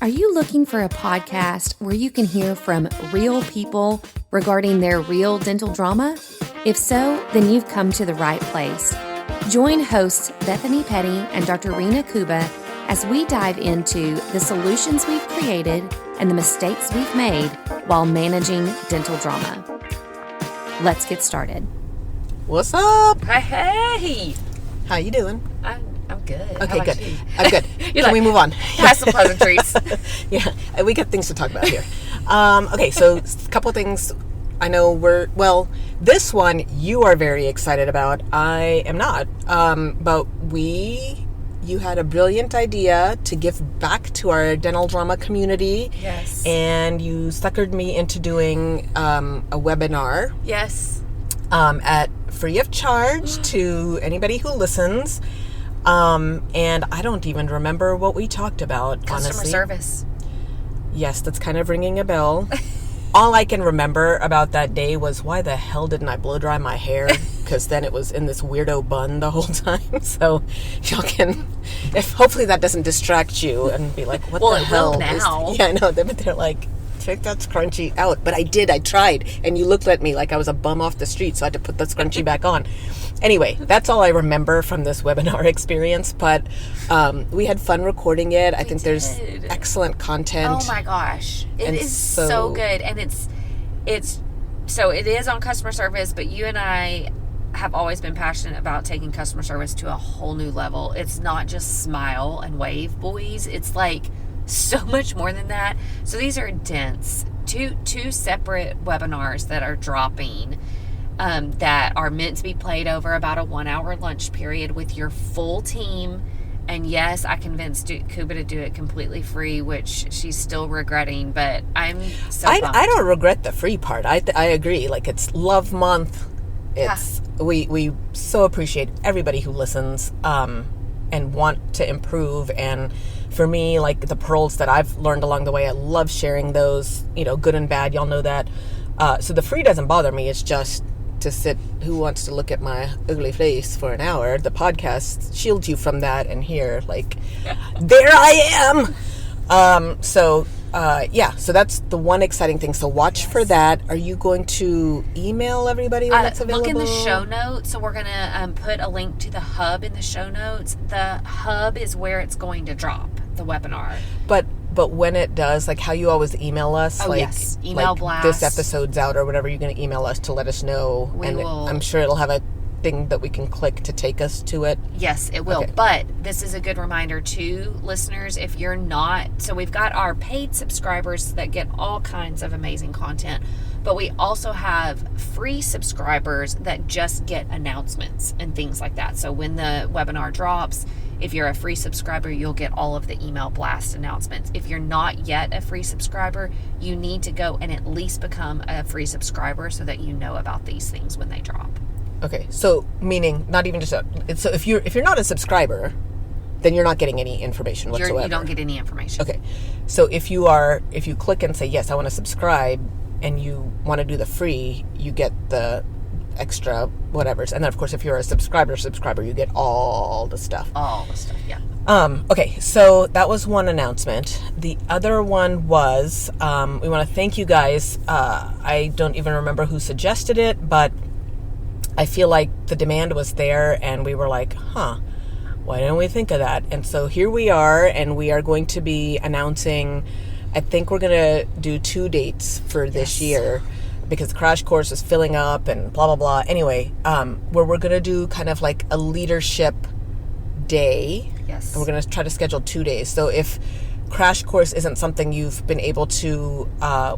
Are you looking for a podcast where you can hear from real people regarding their real dental drama? If so, then you've come to the right place. Join hosts Bethany Petty and Dr. Rena Kuba as we dive into the solutions we've created and the mistakes we've made while managing dental drama. Let's get started. What's up? Hey. How you doing? I'm good. Okay, good. You? I'm good. Can we move on? Have some pleasantries. Yeah, we got things to talk about here. Okay, so a couple of things. I know this one you are very excited about. I am not. But you had a brilliant idea to give back to our dental drama community. Yes. And you suckered me into doing a webinar. Yes. At free of charge to anybody who listens. And I don't even remember what we talked about, Customer honestly. service. Yes, that's kind of ringing a bell. All I can remember about that day was, why the hell didn't I blow dry my hair? Because then it was in this weirdo bun the whole time. So y'all can, hopefully that doesn't distract you and be like, what the hell? Well, it will now. Yeah, I know. But they're like, take that scrunchie out. But I tried. And you looked at me like I was a bum off the street, so I had to put the scrunchie back on. Anyway, that's all I remember from this webinar experience. But we had fun recording it. I think there's excellent content. Oh my gosh. It is so good. And it is on customer service, but you and I have always been passionate about taking customer service to a whole new level. It's not just smile and wave, boys. It's like so much more than that. So these are dense, two separate webinars that are dropping, that are meant to be played over about a 1 hour lunch period with your full team. And yes, I convinced Kuba to do it completely free, which she's still regretting, but I'm so bummed. I don't regret the free part. I agree. Like, it's Love Month. We so appreciate everybody who listens and want to improve. And for me, like, the pearls that I've learned along the way, I love sharing those, good and bad. Y'all know that. So the free doesn't bother me. It's just to sit, who wants to look at my ugly face for an hour? The podcast shields you from that, and here, like, there I am. So that's the one exciting thing. So watch for that. Are you going to email everybody when it's available? Look in the show notes. So we're going to put a link to the hub in the show notes. The hub is where it's going to drop, the webinar. But when it does, like how you always email us, yes. Email blast. This episode's out or whatever, you're going to email us to let us know. I'm sure it'll have a thing that we can click to take us to it. Yes, it will. Okay. But this is a good reminder to listeners, if you're not, so we've got our paid subscribers that get all kinds of amazing content, but we also have free subscribers that just get announcements and things like that. So when the webinar drops, if you're a free subscriber, you'll get all of the email blast announcements. If you're not yet a free subscriber, you need to go and at least become a free subscriber so that you know about these things when they drop. Okay, so meaning not even just so if you're not a subscriber, then you're not getting any information whatsoever. You don't get any information. Okay, so if you click and say yes, I want to subscribe, and you want to do the free, you get the extra whatever's, and then of course if you're a subscriber, you get all the stuff. All the stuff, yeah. Okay, so that was one announcement. The other one was we want to thank you guys. I don't even remember who suggested it, but I feel like the demand was there, and we were like, why didn't we think of that? And so here we are, and we are going to be announcing, I think we're going to do 2 dates for this year, because the crash course is filling up and blah, blah, blah. Anyway, where we're going to do kind of like a leadership day. Yes. And we're going to try to schedule 2 days. So if crash course isn't something you've been able to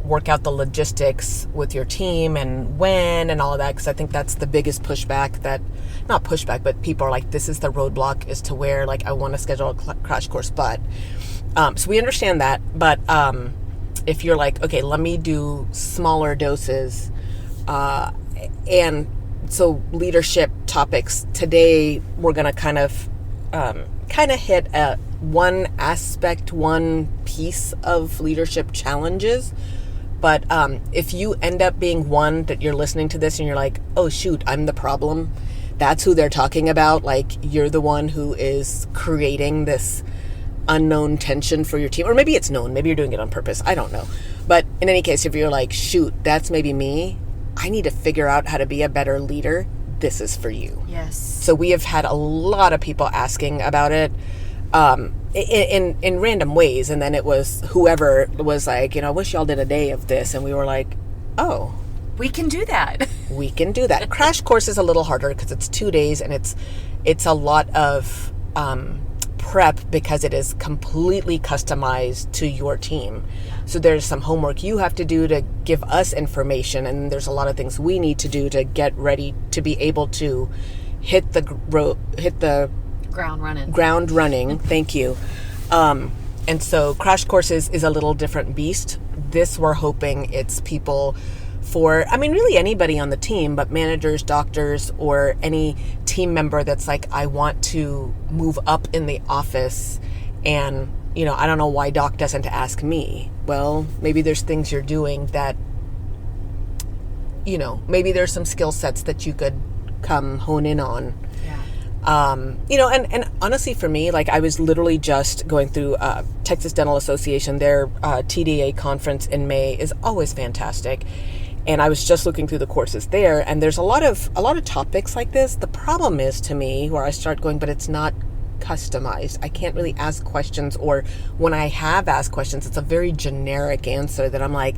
work out the logistics with your team and when and all of that, because I think that's the biggest pushback not pushback, but people are like, this is the roadblock as to where, like, I want to schedule a crash course. But so we understand that, but if you're like, okay, let me do smaller doses, and so leadership topics today, we're going to kind of hit one aspect, one piece of leadership challenges. But if you end up being one that you're listening to this and you're like, oh shoot, I'm the problem, that's who they're talking about. Like, you're the one who is creating this unknown tension for your team, or maybe it's known, maybe you're doing it on purpose, I don't know. But in any case, if you're like, shoot, that's maybe me, I need to figure out how to be a better leader, this is for you. Yes. So we have had a lot of people asking about it in random ways, and then it was whoever was like, I wish y'all did a day of this, and we were like, oh, we can do that. We can do that. Crash course is a little harder because it's 2 days, and it's a lot of prep because it is completely customized to your team. So there's some homework you have to do to give us information, and there's a lot of things we need to do to get ready to be able to hit the ground running. Thank you. And so crash courses is a little different beast. This, we're hoping it's people for, really anybody on the team, but managers, doctors, or any team member that's like, I want to move up in the office, and, I don't know why doc doesn't ask me. Well, maybe there's things you're doing that, maybe there's some skill sets that you could come hone in on. And honestly for me, like, I was literally just going through Texas Dental Association. Their TDA conference in May is always fantastic. And I was just looking through the courses there, and there's a lot of topics like this. The problem is, to me, where I start going, but it's not customized. I can't really ask questions, or when I have asked questions, it's a very generic answer that I'm like,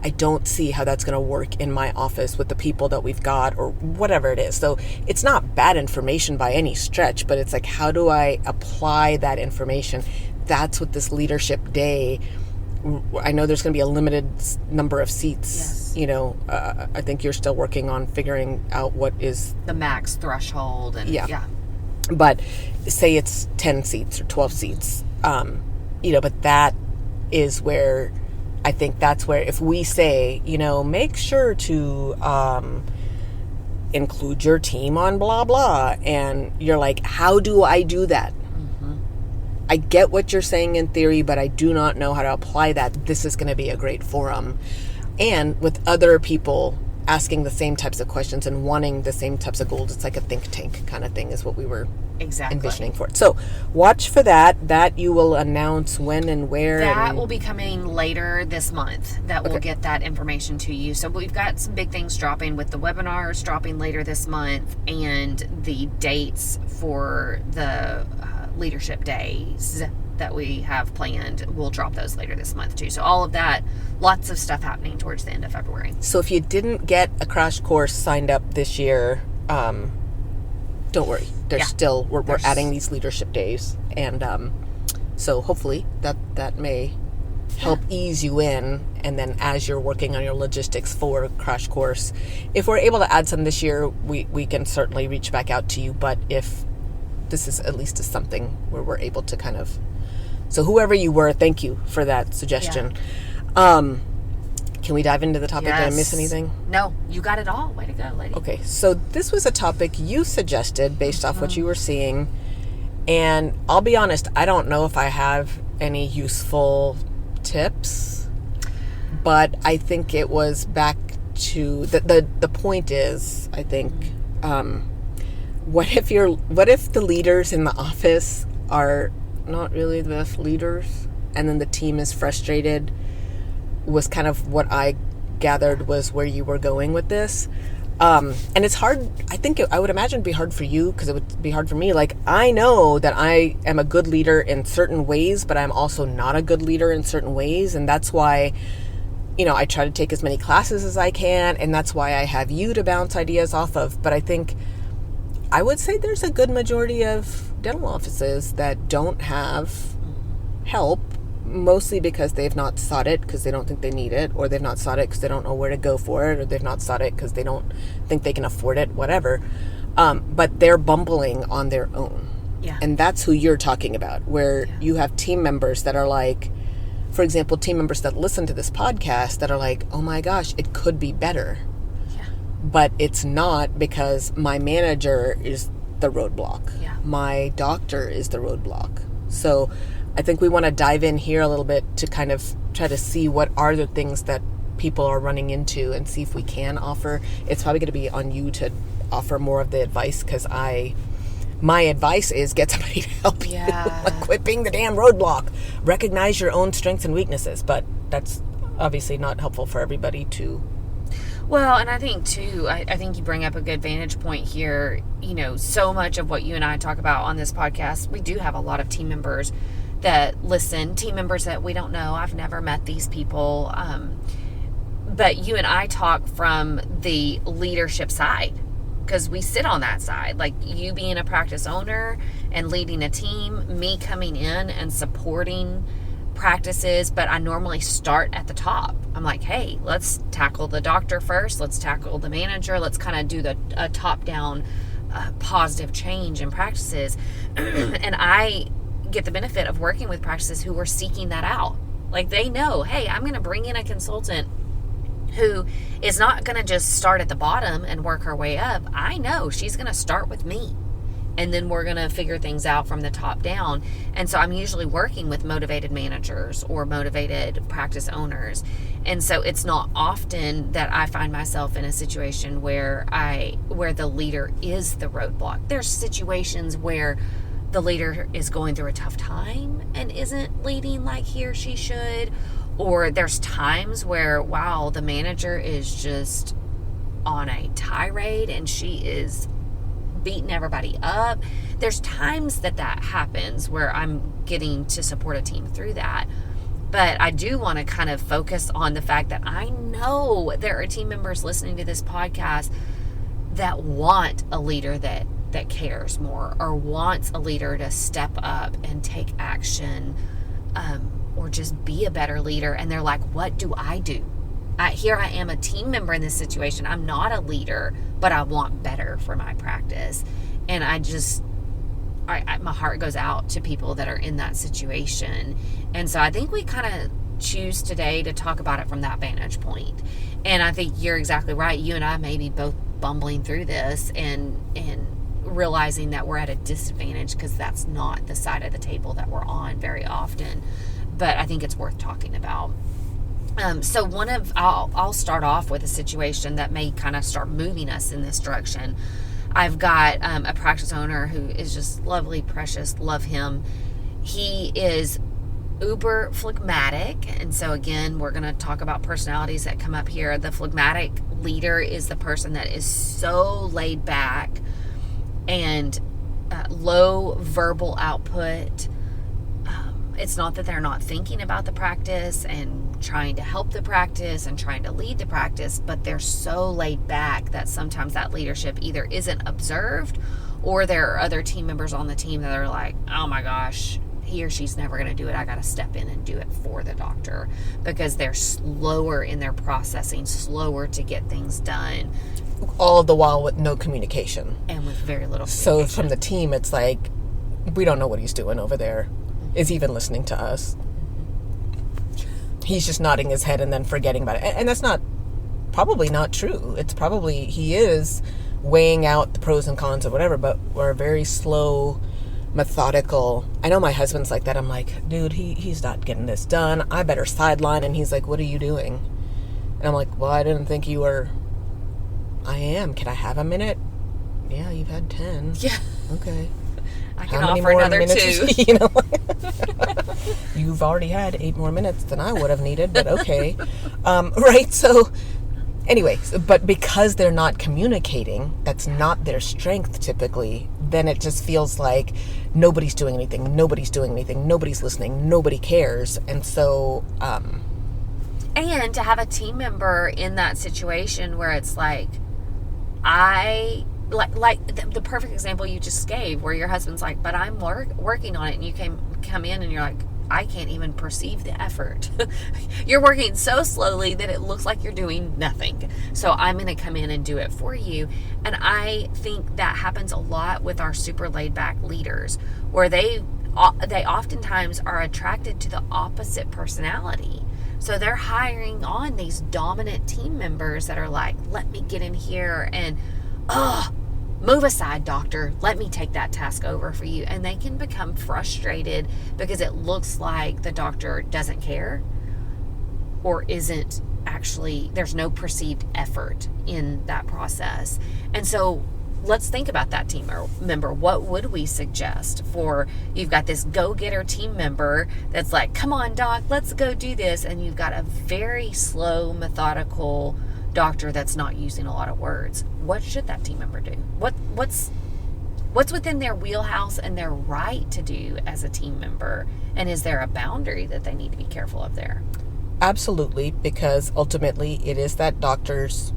I don't see how that's going to work in my office with the people that we've got, or whatever it is. So it's not bad information by any stretch, but it's like, how do I apply that information? That's what this leadership day, I know there's going to be a limited number of seats. Yes. I think you're still working on figuring out what is the max threshold. And yeah. But say it's 10 seats or 12 seats, but that is where I think that's where, if we say, make sure to include your team on blah, blah, and you're like, how do I do that? I get what you're saying in theory, but I do not know how to apply that. This is going to be a great forum. And with other people asking the same types of questions and wanting the same types of goals, it's like a think tank kind of thing is what we were envisioning for it. So watch for that. That you will announce when and where. That will be coming later this month. That will get that information to you. So we've got some big things dropping with the webinars dropping later this month, and the dates for the leadership days that we have planned, we'll drop those later this month too. So all of that, lots of stuff happening towards the end of February. So if you didn't get a crash course signed up this year, don't worry. There's still, we're adding these leadership days. And so hopefully that may help ease you in. And then as you're working on your logistics for crash course, if we're able to add some this year, we can certainly reach back out to you. But if this is at least something where we're able to kind of, so whoever you were, thank you for that suggestion. Can we dive into the topic? Yes. Did I miss anything? No, you got it all. Way to go, lady. Okay, so this was a topic you suggested based off what you were seeing. And I'll be honest, I don't know if I have any useful tips, but I think it was back to the point is, I think, what if the leaders in the office are not really the best leaders, and then the team is frustrated, was kind of what I gathered was where you were going with this. And it's hard. I think I would imagine it'd be hard for you because it would be hard for me. Like, I know that I am a good leader in certain ways, but I'm also not a good leader in certain ways. And that's why, I try to take as many classes as I can. And that's why I have you to bounce ideas off of. But I think I would say there's a good majority of dental offices that don't have help, mostly because they've not sought it because they don't think they need it, or they've not sought it because they don't know where to go for it, or they've not sought it because they don't think they can afford it, whatever. But they're bumbling on their own. Yeah. And that's who you're talking about, where you have team members that are like, for example, team members that listen to this podcast that are like, oh my gosh, it could be better. Yeah. But it's not, because my manager is the roadblock. Yeah. My doctor is the roadblock. So I think we want to dive in here a little bit to kind of try to see what are the things that people are running into and see if we can offer. It's probably going to be on you to offer more of the advice, because I my advice is get somebody to help you. Yeah. Like, quit being the damn roadblock. Recognize your own strengths and weaknesses. But that's obviously not helpful for everybody to. Well, and I think, too, I think you bring up a good vantage point here. You know, so much of what you and I talk about on this podcast, we do have a lot of team members that listen, team members that we don't know. I've never met these people. But you and I talk from the leadership side, because we sit on that side. Like, you being a practice owner and leading a team, me coming in and supporting practices, but I normally start at the top. I'm like, hey, let's tackle the doctor first. Let's tackle the manager. Let's kind of do a top-down positive change in practices. And I get the benefit of working with practices who are seeking that out. Like, they know, hey, I'm going to bring in a consultant who is not going to just start at the bottom and work her way up. I know she's going to start with me, and then we're going to figure things out from the top down. And so I'm usually working with motivated managers or motivated practice owners. And so it's not often that I find myself in a situation where the leader is the roadblock. There's situations where the leader is going through a tough time and isn't leading like he or she should. Or there's times where, wow, the manager is just on a tirade and she is beating everybody up. There's times that happens where I'm getting to support a team through that. But I do want to kind of focus on the fact that I know there are team members listening to this podcast that want a leader that cares more, or wants a leader to step up and take action, or just be a better leader. And they're like, what do I do? Here I am, a team member in this situation. I'm not a leader, but I want better for my practice. And my heart goes out to people that are in that situation. And so I think we kind of choose today to talk about it from that vantage point. And I think you're exactly right. You and I may be both bumbling through this and realizing that we're at a disadvantage because that's not the side of the table that we're on very often. But I think it's worth talking about. So I'll start off with a situation that may kind of start moving us in this direction. I've got a practice owner who is just lovely, precious, love him. He is uber phlegmatic. And so again, we're going to talk about personalities that come up here. The phlegmatic leader is the person that is so laid back and low verbal output. It's not that they're not thinking about the practice and trying to help the practice and trying to lead the practice, but they're so laid back that sometimes that leadership either isn't observed, or there are other team members on the team that are like, oh my gosh, he or she's never going to do it. I got to step in and do it for the doctor, because they're slower in their processing, slower to get things done. All the while with no communication. And with very little So communication. from the team, it's like, we don't know what he's doing over there. Is even listening to us. He's just nodding his head and then forgetting about it. And that's probably not true. It's probably, he is weighing out the pros and cons or whatever, but we're very slow, methodical. I know my husband's like that. I'm like, dude, he's not getting this done. I better sideline. And he's like, what are you doing? And I'm like, well, I didn't think you were. I am. Can I have a minute? Yeah, you've had 10. Yeah. Okay. I can offer another 2. You know, you've already had 8 more minutes than I would have needed, but okay. Right. So anyway, but because they're not communicating, that's not their strength typically, then it just feels like nobody's doing anything. Nobody's listening. Nobody cares. And so, and to have a team member in that situation where it's like, the perfect example you just gave, where your husband's like, but I'm working on it, and you come in and you're like, I can't even perceive the effort. You're working so slowly that it looks like you're doing nothing. So I'm going to come in and do it for you. And I think that happens a lot with our super laid back leaders, where they oftentimes are attracted to the opposite personality. So they're hiring on these dominant team members that are like, let me get in here and, move aside, doctor. Let me take that task over for you. And they can become frustrated because it looks like the doctor doesn't care, or isn't actually, there's no perceived effort in that process. And so let's think about that team member. What would we suggest for, you've got this go-getter team member that's like, come on, doc, let's go do this. And you've got a very slow, methodical doctor that's not using a lot of words. What should that team member do? What's within their wheelhouse and their right to do as a team member? And is there a boundary that they need to be careful of there? Absolutely, because ultimately it is that doctor's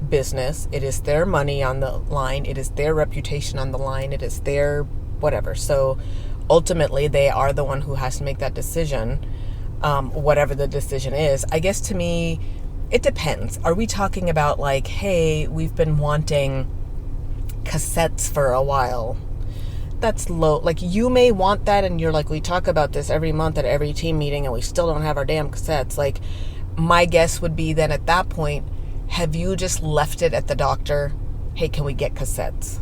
business. It is their money on the line. It is their reputation on the line. It is their whatever. So ultimately they are the one who has to make that decision, whatever the decision is. I guess to me, it depends. Are we talking about like, hey, we've been wanting cassettes for a while? That's low. Like, you may want that, and you're like, we talk about this every month at every team meeting and we still don't have our damn cassettes. Like, my guess would be then at that point, have you just left it at the doctor? Hey, can we get cassettes?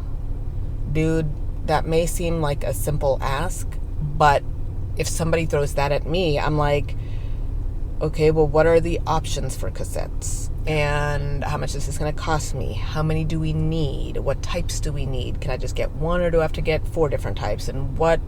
Dude, that may seem like a simple ask, but if somebody throws that at me, I'm like, okay, well, what are the options for cassettes? And how much is this going to cost me? How many do we need? What types do we need? Can I just get one, or do I have to get 4 different types? And what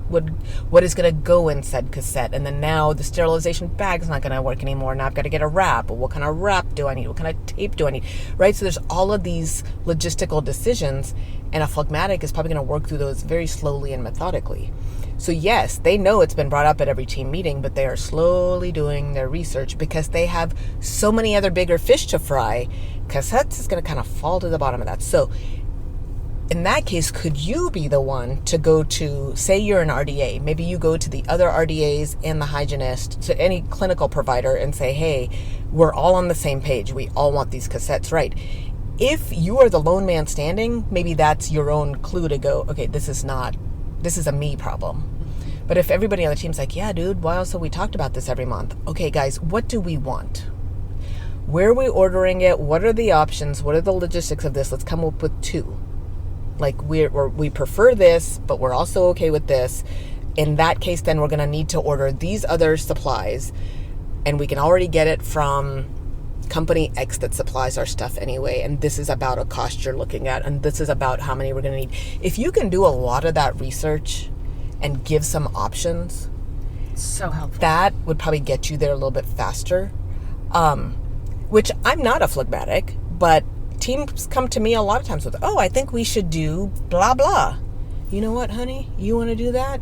is going to go in said cassette? And then now the sterilization bag's not going to work anymore. Now I've got to get a wrap. What kind of wrap do I need? What kind of tape do I need? Right? So there's all of these logistical decisions, and a phlegmatic is probably going to work through those very slowly and methodically. So yes, they know it's been brought up at every team meeting, but they are slowly doing their research because they have so many other bigger fish to fry. Cassettes is going to kind of fall to the bottom of that. So in that case, could you be the one to go to, say you're an RDA, maybe you go to the other RDAs and the hygienist, to any clinical provider, and say, hey, we're all on the same page. We all want these cassettes, right? If you are the lone man standing, maybe that's your own clue to go, okay, this is a me problem. But if everybody on the team's like, yeah, dude, why else have we talked about this every month? Okay, guys, what do we want? Where are we ordering it? What are the options? What are the logistics of this? Let's come up with 2. Like, we prefer this, but we're also okay with this. In that case, then we're going to need to order these other supplies, and we can already get it from company X that supplies our stuff anyway, and this is about a cost you're looking at, and this is about how many we're going to need. If you can do a lot of that research and give some options, so helpful. That would probably get you there a little bit faster. Which, I'm not a phlegmatic, but teams come to me a lot of times with, oh, I think we should do blah blah. You know what, honey? You want to do that?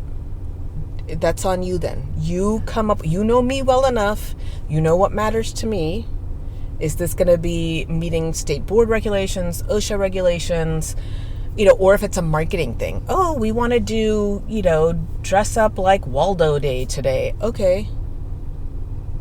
That's on you then. You come up, you know me well enough, you know what matters to me. Is this going to be meeting state board regulations, OSHA regulations, or if it's a marketing thing. Oh, we want to do, dress up like Waldo Day today. Okay.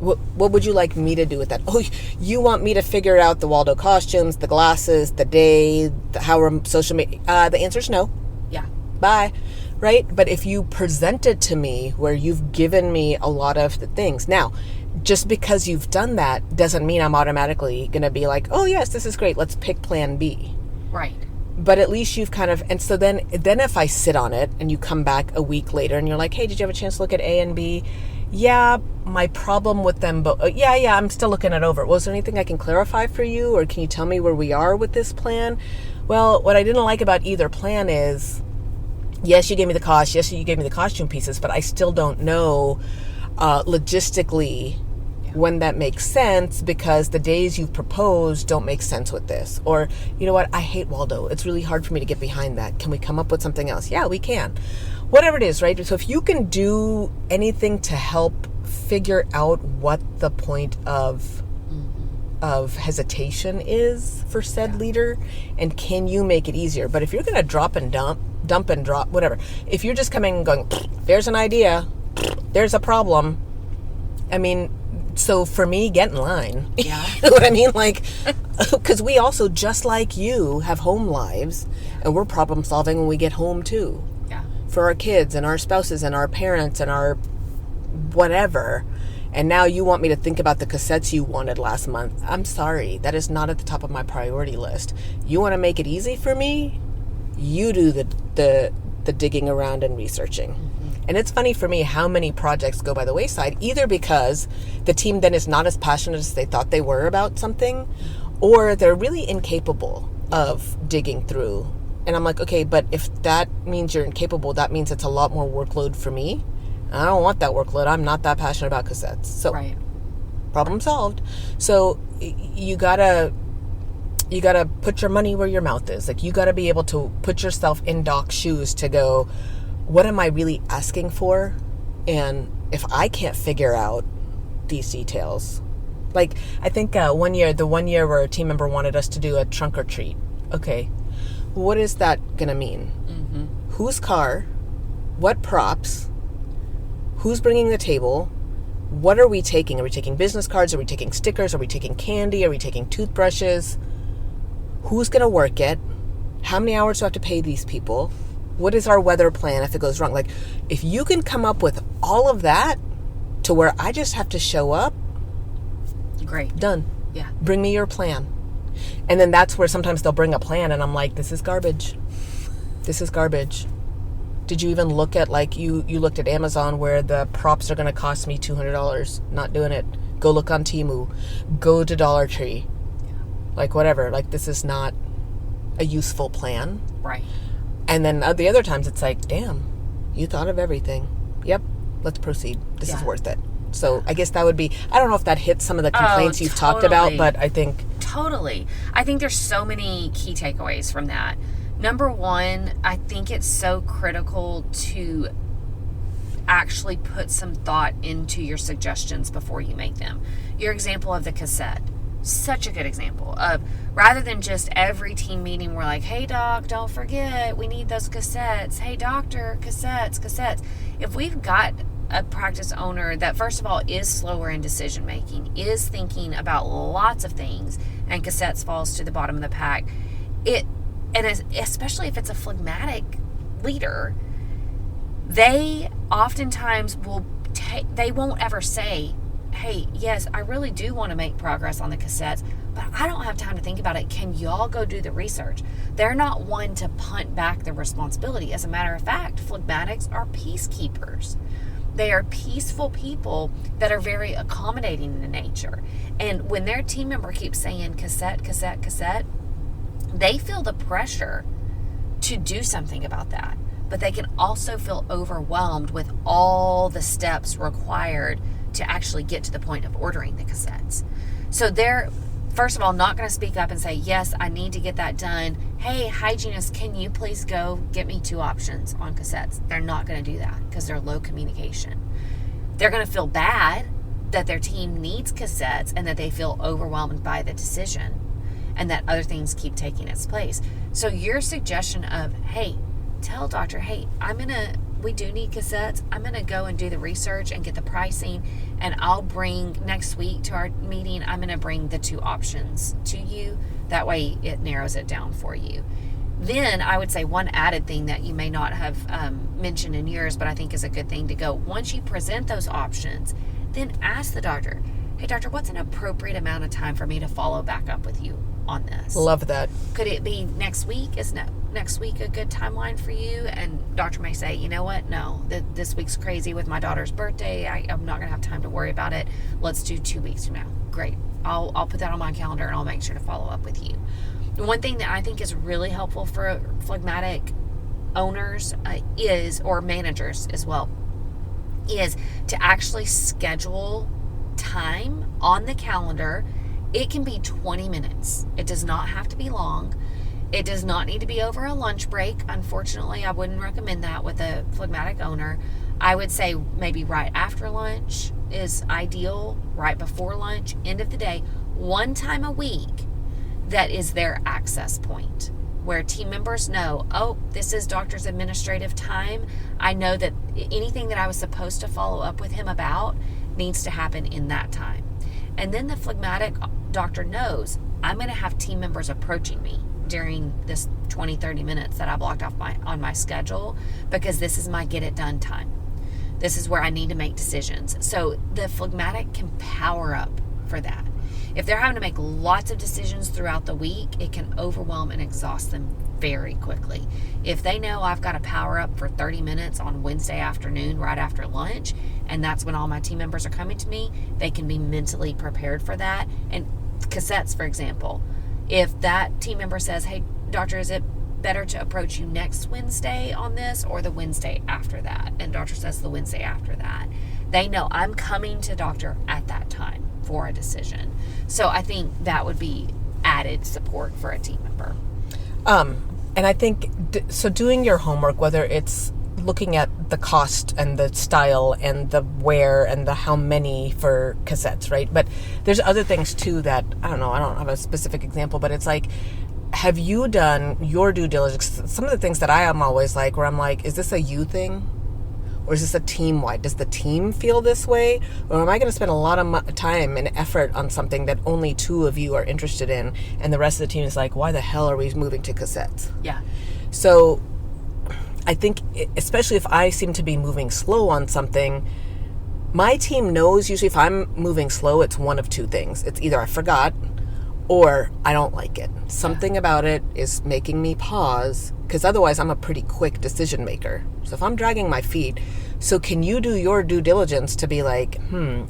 What would you like me to do with that? Oh, you want me to figure out the Waldo costumes, the glasses, the day, how we're social media. The answer is no. Yeah. Bye. Right? But if you present it to me where you've given me a lot of the things. Now, just because you've done that doesn't mean I'm automatically going to be like, oh, yes, this is great. Let's pick plan B. Right. But at least you've kind of, and so then if I sit on it and you come back a week later and you're like, hey, did you have a chance to look at A and B? Yeah, my problem with them, but yeah, I'm still looking it over. Was there anything I can clarify for you? Or can you tell me where we are with this plan? Well, what I didn't like about either plan is, yes, you gave me the cost. Yes, you gave me the costume pieces, but I still don't know logistically when that makes sense, because the days you've proposed don't make sense with this. Or, you know what, I hate Waldo. It's really hard for me to get behind that. Can we come up with something else? Yeah, we can. Whatever it is, right? So if you can do anything to help figure out what the point of hesitation is for said leader, and can you make it easier? But if you're going to dump and drop, whatever. If you're just coming and going, there's an idea, there's a problem. I mean, so for me, get in line. Yeah. You know what I mean? Like, because we also, just like you, have home lives, and we're problem solving when we get home too. Yeah. For our kids and our spouses and our parents and our whatever. And now you want me to think about the cassettes you wanted last month. I'm sorry. That is not at the top of my priority list. You want to make it easy for me? You do the digging around and researching. Mm-hmm. And it's funny for me how many projects go by the wayside, either because the team then is not as passionate as they thought they were about something, or they're really incapable of digging through And I'm like, okay, but if that means you're incapable, that means it's a lot more workload for me. And I don't want that workload. I'm not that passionate about cassettes. So right. Problem solved. So you gotta put your money where your mouth is. Like, you gotta be able to put yourself in Doc's shoes to go, what am I really asking for? And if I can't figure out these details, like, I think the one year where a team member wanted us to do a trunk or treat. Okay, what is that gonna mean? Mm-hmm. Whose car? What props? Who's bringing the table? What are we taking? Are we taking business cards? Are we taking stickers? Are we taking candy? Are we taking toothbrushes? Who's gonna work it? How many hours do I have to pay these people? What is our weather plan if it goes wrong? Like, if you can come up with all of that to where I just have to show up, great. Done. Yeah. Bring me your plan. And then that's where sometimes they'll bring a plan and I'm like, this is garbage. This is garbage. Did you even look at, like, you looked at Amazon where the props are going to cost me $200? Not doing it. Go look on Temu. Go to Dollar Tree. Yeah. Like, whatever. Like, this is not a useful plan. Right. And then the other times it's like, damn, you thought of everything. Yep, let's proceed. This is worth it. So I guess that would be, I don't know if that hits some of the complaints you've talked about, but I think. Totally. I think there's so many key takeaways from that. Number one, I think it's so critical to actually put some thought into your suggestions before you make them. Your example of the cassette, such a good example of, rather than just every team meeting we're like, hey doc, don't forget, we need those cassettes. Hey doctor, cassettes. If we've got a practice owner that, first of all, is slower in decision making, is thinking about lots of things, and cassettes falls to the bottom of the pack, especially if it's a phlegmatic leader, they oftentimes they won't ever say, hey, yes, I really do want to make progress on the cassettes, but I don't have time to think about it. Can y'all go do the research? They're not one to punt back the responsibility. As a matter of fact, phlegmatics are peacekeepers. They are peaceful people that are very accommodating in nature. And when their team member keeps saying cassette, they feel the pressure to do something about that. But they can also feel overwhelmed with all the steps required to actually get to the point of ordering the cassettes. So they're, first of all, not going to speak up and say, yes, I need to get that done. Hey, hygienist, can you please go get me 2 options on cassettes? They're not going to do that because they're low communication. They're going to feel bad that their team needs cassettes and that they feel overwhelmed by the decision and that other things keep taking its place. So your suggestion of, hey, tell doctor, hey, we do need cassettes. I'm going to go and do the research and get the pricing, and I'll bring next week to our meeting, I'm going to bring the 2 options to you. That way it narrows it down for you. Then I would say one added thing that you may not have mentioned in yours, but I think is a good thing to go. Once you present those options, then ask the doctor, hey doctor, what's an appropriate amount of time for me to follow back up with you on this? Love that. Could it be next week? Is next week a good timeline for you? And doctor may say, you know what? No, this week's crazy with my daughter's birthday. I'm not going to have time to worry about it. Let's do 2 weeks from now. Great. I'll put that on my calendar and I'll make sure to follow up with you. One thing that I think is really helpful for phlegmatic owners or managers as well, is to actually schedule time on the calendar. It can be 20 minutes. It does not have to be long. It does not need to be over a lunch break. Unfortunately, I wouldn't recommend that with a phlegmatic owner. I would say maybe right after lunch is ideal, right before lunch, end of the day, one time a week. That is their access point where team members know, oh, this is doctor's administrative time. I know that anything that I was supposed to follow up with him about needs to happen in that time. And then the phlegmatic doctor knows I'm going to have team members approaching me during this 20-30 minutes that I blocked off on my schedule, because this is my get it done time. This is where I need to make decisions. So the phlegmatic can power up for that. If they're having to make lots of decisions throughout the week, it can overwhelm and exhaust them very quickly. If they know I've got to power up for 30 minutes on Wednesday afternoon right after lunch, and that's when all my team members are coming to me, they can be mentally prepared for that. And cassettes, for example, if that team member says, hey, doctor, is it better to approach you next Wednesday on this or the Wednesday after that? And doctor says the Wednesday after that. They know I'm coming to doctor at that time for a decision. So I think that would be added support for a team member. And I think, so doing your homework, whether it's looking at the cost and the style and the where and the how many for cassettes, right? But there's other things too that, I don't have a specific example, but it's like, have you done your due diligence? Some of the things that I am always like, where I'm like, is this a you thing? Or is this a team-wide? Does the team feel this way? Or am I going to spend a lot of time and effort on something that only 2 of you are interested in, and the rest of the team is like, why the hell are we moving to cassettes? Yeah. So I think, especially if I seem to be moving slow on something, my team knows usually if I'm moving slow, it's one of 2 things. It's either I forgot or I don't like it. Something about it is making me pause, because otherwise I'm a pretty quick decision maker. So if I'm dragging my feet, so can you do your due diligence to be like,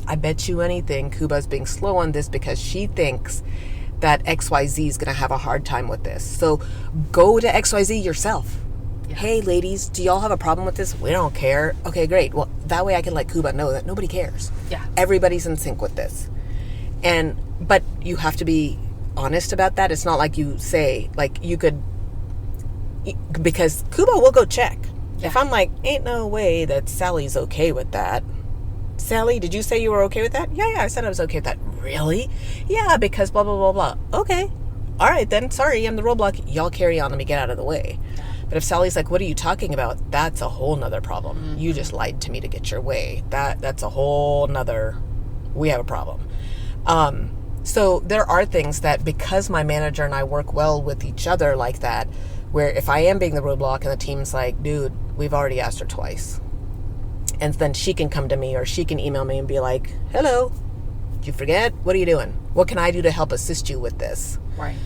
I bet you anything Kuba's being slow on this because she thinks that XYZ is going to have a hard time with this. So go to XYZ yourself. Yeah. Hey, ladies, do y'all have a problem with this? We don't care. Okay, great. Well, that way I can let Kuba know that nobody cares. Yeah. Everybody's in sync with this. But you have to be honest about that. It's not like you say, like, you could, because Kuba will go check. Yeah. If I'm like, ain't no way that Sally's okay with that. Sally, did you say you were okay with that? Yeah, I said I was okay with that. Really? Yeah, because blah, blah, blah, blah. Okay. All right, then. Sorry, I'm the roadblock. Y'all carry on. Let me get out of the way. But if Sally's like, what are you talking about? That's a whole nother problem. Mm-hmm. You just lied to me to get your way. That's a whole nother, we have a problem. So there are things that, because my manager and I work well with each other like that, where if I am being the roadblock and the team's like, dude, we've already asked her twice. And then she can come to me or she can email me and be like, hello, did you forget? What are you doing? What can I do to help assist you with this? Right.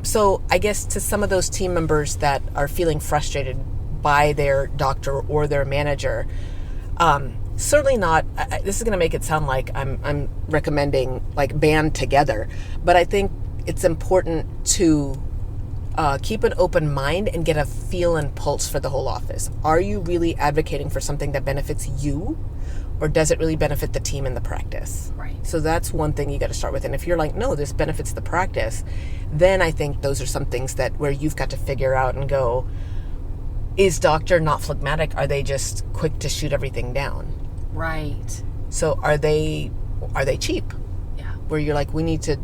So I guess to some of those team members that are feeling frustrated by their doctor or their manager, certainly not, this is going to make it sound like I'm recommending like band together, but I think it's important to keep an open mind and get a feel and pulse for the whole office. Are you really advocating for something that benefits you, or does it really benefit the team and the practice? Right. So that's one thing you got to start with. And if you're like, no, this benefits the practice, then I think those are some things that where you've got to figure out and go, is doctor not phlegmatic? Are they just quick to shoot everything down? Right. So are they cheap? Yeah. Where you're like, we need to,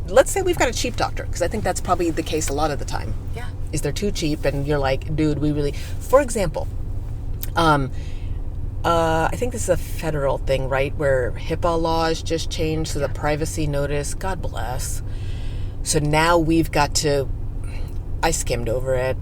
let's say we've got a cheap doctor, because I think that's probably the case a lot of the time. Yeah. Is they're too cheap, and you're like, dude, we really, for example, I think this is a federal thing, right? Where HIPAA laws just changed, so the privacy notice, God bless. So now we've got to, I skimmed over it.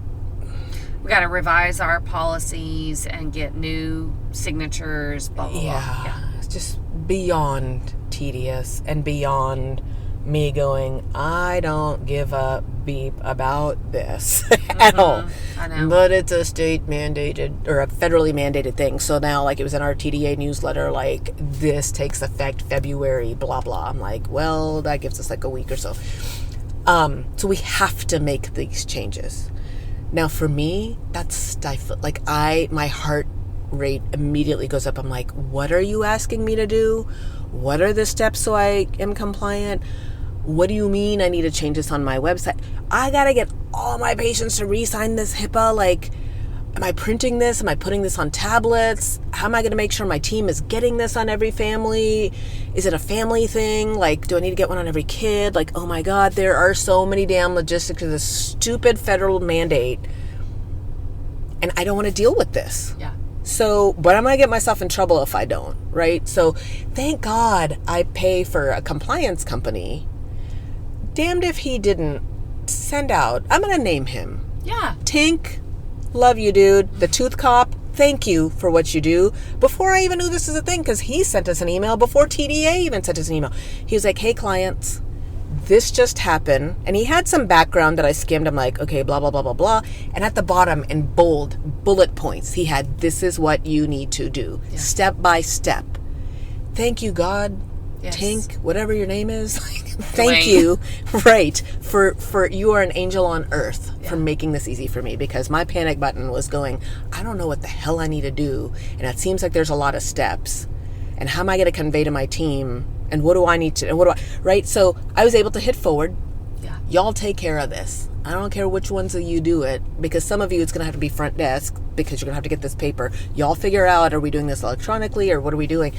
We got to revise our policies and get new signatures, blah, blah, blah. Yeah. It's just beyond tedious and beyond me going, I don't give a beep about this at all. I know. But it's a state mandated or a federally mandated thing. So now, like, it was in our TDA newsletter, like, this takes effect February, blah, blah. I'm like, well, that gives us like a week or so. So we have to make these changes. Now, for me, that's stifled. Like, my heart rate immediately goes up. I'm like, what are you asking me to do? What are the steps so I am compliant? What do you mean I need to change this on my website? I got to get all my patients to re-sign this HIPAA. Like, am I printing this? Am I putting this on tablets? How am I going to make sure my team is getting this on every family? Is it a family thing? Like, do I need to get one on every kid? Like, oh my God, there are so many damn logistics to this stupid federal mandate. And I don't want to deal with this. Yeah. So, but I'm going to get myself in trouble if I don't, right? So, thank God I pay for a compliance company. Damned if he didn't send out, I'm going to name him. Yeah. Tink, love you, dude. The tooth cop, thank you for what you do. Before I even knew this is a thing, because he sent us an email before TDA even sent us an email. He was like, hey, clients, this just happened. And he had some background that I skimmed. I'm like, okay, blah, blah, blah, blah, blah. And at the bottom in bold bullet points, he had, this is what you need to do. Yeah. Step by step. Thank you, God. Yes. Tink, whatever your name is, thank you. Right. For you are an angel on earth for making this easy for me, because my panic button was going, I don't know what the hell I need to do. And it seems like there's a lot of steps. And how am I going to convey to my team? And what do I need to, and what do I, right? So I was able to hit forward. Yeah. Y'all take care of this. I don't care which ones of you do it, because some of you it's going to have to be front desk because you're going to have to get this paper. Y'all figure out, are we doing this electronically or what are we doing?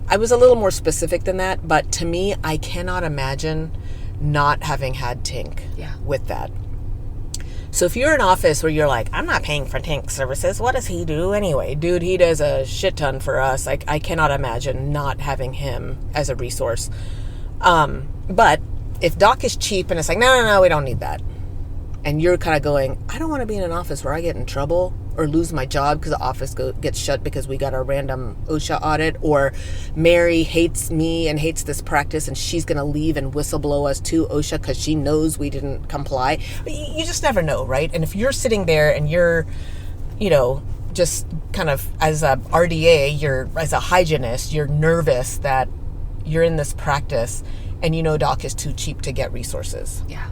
I was a little more specific than that, but to me, I cannot imagine not having had Tink with that. So if you're in an office where you're like, I'm not paying for Tink services, what does he do anyway? Dude, he does a shit ton for us. I cannot imagine not having him as a resource. But if Doc is cheap and it's like, no, we don't need that. And you're kind of going, I don't want to be in an office where I get in trouble or lose my job because the office gets shut because we got a random OSHA audit, or Mary hates me and hates this practice and she's going to leave and whistleblow us to OSHA because she knows we didn't comply. But you just never know, right? And if you're sitting there and you're, just kind of as a RDA, as a hygienist, you're nervous that you're in this practice and Doc is too cheap to get resources. Yeah.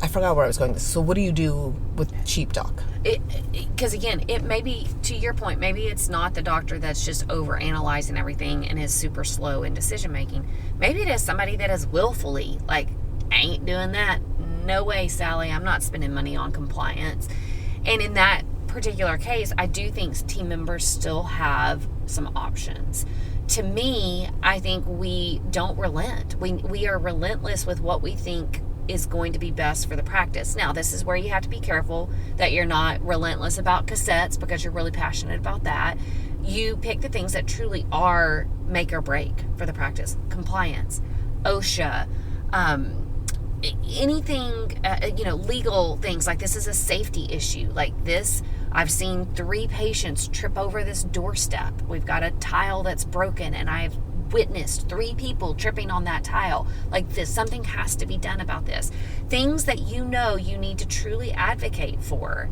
I forgot where I was going. So what do you do with cheap Doc? Because again, it may be, to your point, maybe it's not the doctor that's just over analyzing everything and is super slow in decision making. Maybe it is somebody that is willfully like, I ain't doing that. No way, Sally. I'm not spending money on compliance. And in that particular case, I do think team members still have some options. To me, I think we don't relent. We are relentless with what we think is going to be best for the practice. Now, this is where you have to be careful that you're not relentless about cassettes because you're really passionate about that. You pick the things that truly are make or break for the practice. Compliance, OSHA, anything, legal things like this is a safety issue. Like this, I've seen 3 patients trip over this doorstep. We've got a tile that's broken and I've witnessed 3 people tripping on that tile. Like this, something has to be done about this. Things that you need to truly advocate for.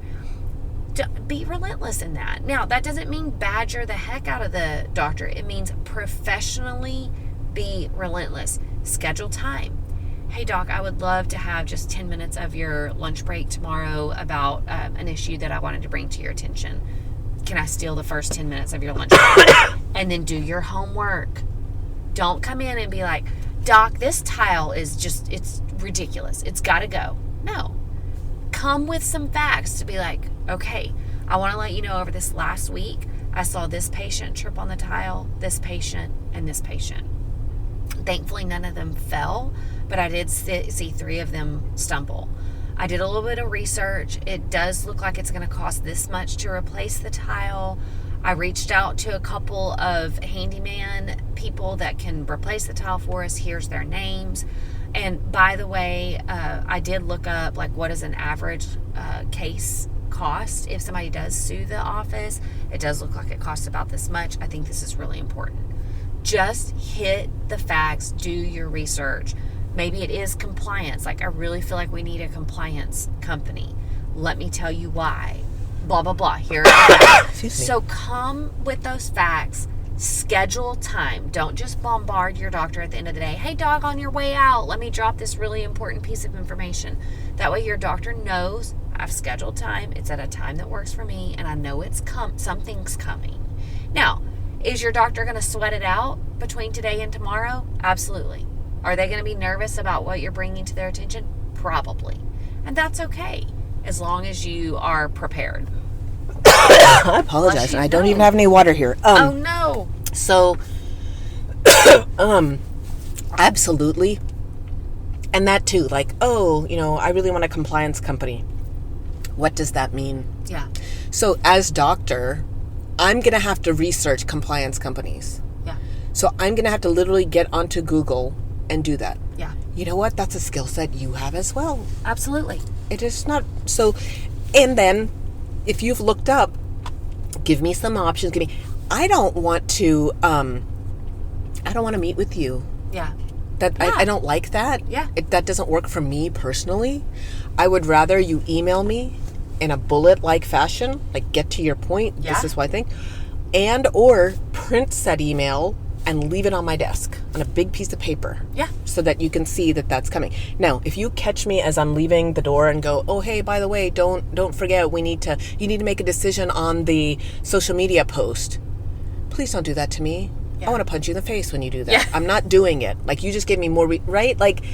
Be relentless in that. Now, that doesn't mean badger the heck out of the doctor. It means professionally be relentless. Schedule time. Hey, Doc, I would love to have just 10 minutes of your lunch break tomorrow about an issue that I wanted to bring to your attention. Can I steal the first 10 minutes of your lunch break? And then do your homework. Don't come in and be like, Doc, this tile is it's ridiculous. It's got to go. No. Come with some facts to be like, okay, I want to let you know over this last week, I saw this patient trip on the tile, this patient, and this patient. Thankfully, none of them fell, but I did see 3 of them stumble. I did a little bit of research. It does look like it's going to cost this much to replace the tile. I reached out to a couple of handyman people that can replace the tile for us. Here's their names. And by the way, I did look up like what is an average case cost if somebody does sue the office. It does look like it costs about this much. I think this is really important. Just hit the facts, do your research. Maybe it is compliance. Like I really feel like we need a compliance company. Let me tell you why. Blah, blah, blah. Here it is. So come with those facts. Schedule time. Don't just bombard your doctor at the end of the day. Hey, Doc, on your way out, let me drop this really important piece of information. That way your doctor knows I've scheduled time. It's at a time that works for me, and I know something's coming. Now, is your doctor going to sweat it out between today and tomorrow? Absolutely. Are they going to be nervous about what you're bringing to their attention? Probably. And that's okay, as long as you are prepared. I apologize. I don't even have any water here. Oh, no. So, absolutely. And that too, like, I really want a compliance company. What does that mean? Yeah. So as doctor, I'm going to have to research compliance companies. Yeah. So I'm going to have to literally get onto Google and do that. Yeah. You know what? That's a skill set you have as well. Absolutely. It is not so. And then if you've looked up, give me some options. I don't want to meet with you. Yeah. I don't like that. Yeah. That doesn't work for me personally. I would rather you email me in a bullet-like fashion, like get to your point. Yeah. This is what I think. And or print said email and leave it on my desk on a big piece of paper. Yeah. So that you can see that that's coming. Now, if you catch me as I'm leaving the door and go, oh, hey, by the way, don't forget, you need to make a decision on the social media post. Please don't do that to me. Yeah. I want to punch you in the face when you do that. Yeah. I'm not doing it. Like, you just gave me more, right? Like,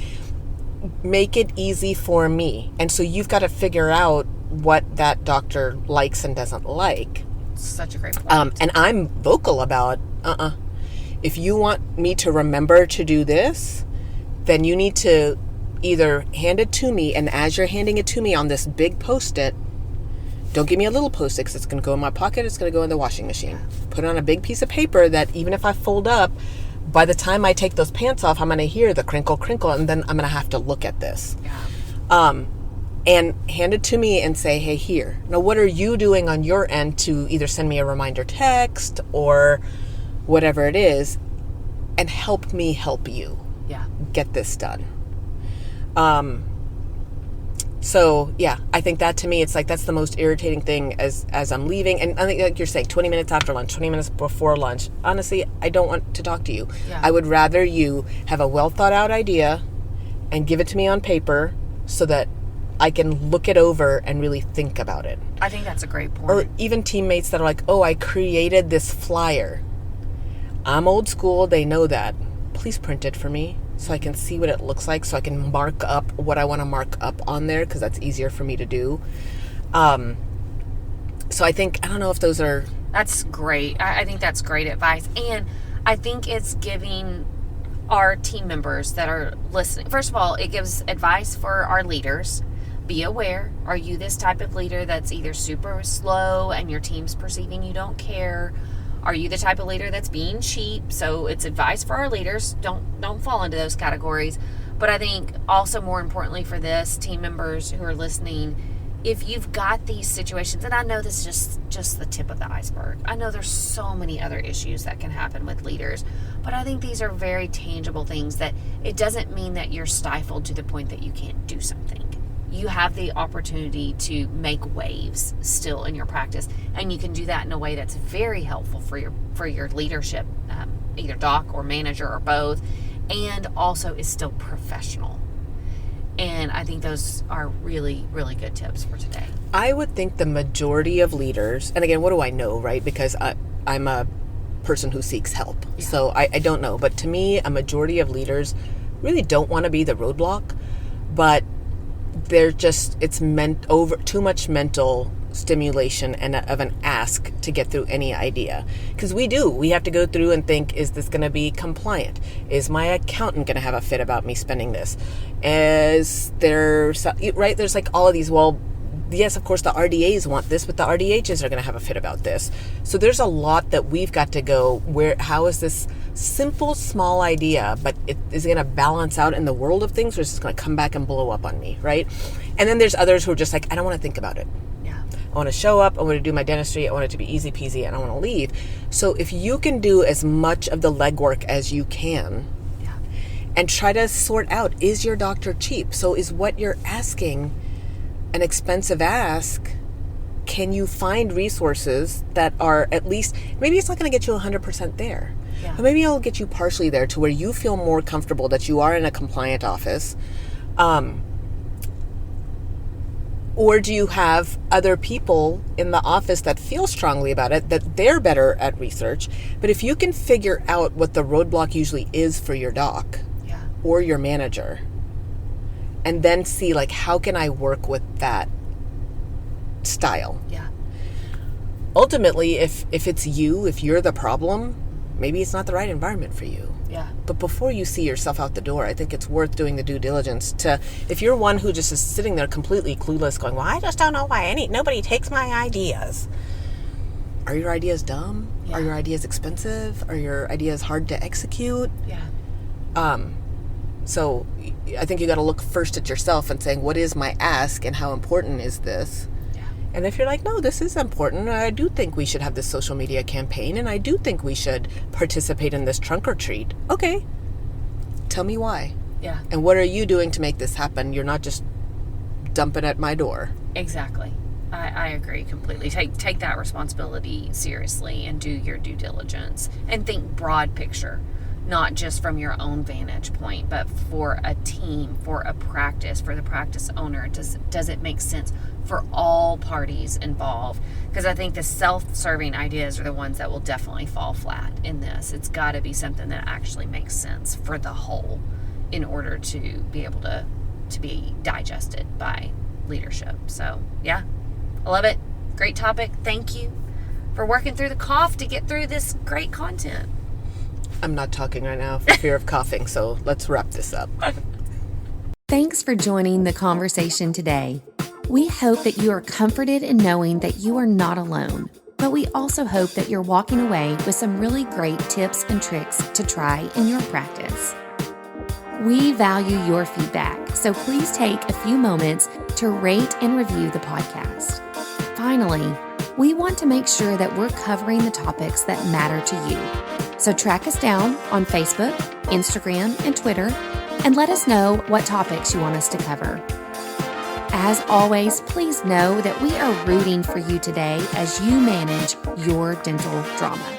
make it easy for me. And so you've got to figure out what that doctor likes and doesn't like. Such a great point. And I'm vocal about, if you want me to remember to do this, then you need to either hand it to me, and as you're handing it to me on this big Post-it, don't give me a little Post-it because it's going to go in my pocket, it's going to go in the washing machine. Put it on a big piece of paper that even if I fold up, by the time I take those pants off, I'm going to hear the crinkle, crinkle, and then I'm going to have to look at this. Yeah. And hand it to me and say, hey, here. Now, what are you doing on your end to either send me a reminder text or whatever it is, and help me help you get this done. So yeah, I think that to me, it's like, that's the most irritating thing as I'm leaving. And I think, like you're saying, 20 minutes after lunch, 20 minutes before lunch, honestly, I don't want to talk to you. Yeah. I would rather you have a well thought out idea and give it to me on paper so that I can look it over and really think about it. I think that's a great point. Or even teammates that are like, oh, I created this flyer. I'm old school. They know that. Please print it for me so I can see what it looks like, so I can mark up what I want to mark up on there, because that's easier for me to do. So I don't know if those are... That's great. I think that's great advice. And I think it's giving our team members that are listening... First of all, it gives advice for our leaders. Be aware. Are you this type of leader that's either super slow and your team's perceiving you don't care? Are you the type of leader that's being cheap? So it's advice for our leaders. Don't fall into those categories. But I think also more importantly for this, team members who are listening, if you've got these situations, and I know this is just the tip of the iceberg. I know there's so many other issues that can happen with leaders, but I think these are very tangible things that it doesn't mean that you're stifled to the point that you can't do something. You have the opportunity to make waves still in your practice, and you can do that in a way that's very helpful for your leadership, either doc or manager or both, and also is still professional. And I think those are really, really good tips for today. I would think the majority of leaders, and again, what do I know, right? Because I'm a person who seeks help, so I don't know. But to me, a majority of leaders really don't want to be the roadblock, but they're just, it's meant over too much mental stimulation and of an ask to get through any idea. Because we have to go through and think, is this going to be compliant? Is my accountant going to have a fit about me spending this? Is there, right? There's like all of these, well, yes, of course the RDAs want this, but the RDHs are going to have a fit about this. So there's a lot that we've got to go, how is this simple, small idea, but it is going to balance out in the world of things, or is it going to come back and blow up on me, right? And then there's others who are just like, I don't want to think about it. Yeah. I want to show up, I want to do my dentistry, I want it to be easy peasy, and I want to leave. So if you can do as much of the legwork as you can, and try to sort out, is your doctor cheap? So is what you're asking an expensive ask? Can you find resources that are at least, maybe it's not going to get you 100% there, but maybe it'll get you partially there to where you feel more comfortable that you are in a compliant office. Or do you have other people in the office that feel strongly about it, that they're better at research? But if you can figure out what the roadblock usually is for your doc or your manager, and then see, like, how can I work with that style? Yeah. Ultimately, if it's you, if you're the problem, maybe it's not the right environment for you. Yeah. But before you see yourself out the door, I think it's worth doing the due diligence to, if you're one who just is sitting there completely clueless going, well, I just don't know why nobody takes my ideas. Are your ideas dumb? Yeah. Are your ideas expensive? Are your ideas hard to execute? Yeah. So I think you got to look first at yourself and saying, what is my ask and how important is this? Yeah. And if you're like, no, this is important, I do think we should have this social media campaign, and I do think we should participate in this trunk or treat. Okay. Tell me why. Yeah. And what are you doing to make this happen? You're not just dumping at my door. Exactly. I agree completely. Take that responsibility seriously and do your due diligence and think broad picture, not just from your own vantage point, but for a team, for a practice, for the practice owner. Does it make sense for all parties involved? Because I think the self-serving ideas are the ones that will definitely fall flat in this. It's got to be something that actually makes sense for the whole in order to be able to be digested by leadership. So, yeah, I love it. Great topic. Thank you for working through the cough to get through this great content. I'm not talking right now for fear of coughing, so let's wrap this up. Thanks for joining the conversation today. We hope that you are comforted in knowing that you are not alone, but we also hope that you're walking away with some really great tips and tricks to try in your practice. We value your feedback, so please take a few moments to rate and review the podcast. Finally, we want to make sure that we're covering the topics that matter to you. So track us down on Facebook, Instagram, and Twitter, and let us know what topics you want us to cover. As always, please know that we are rooting for you today as you manage your dental drama.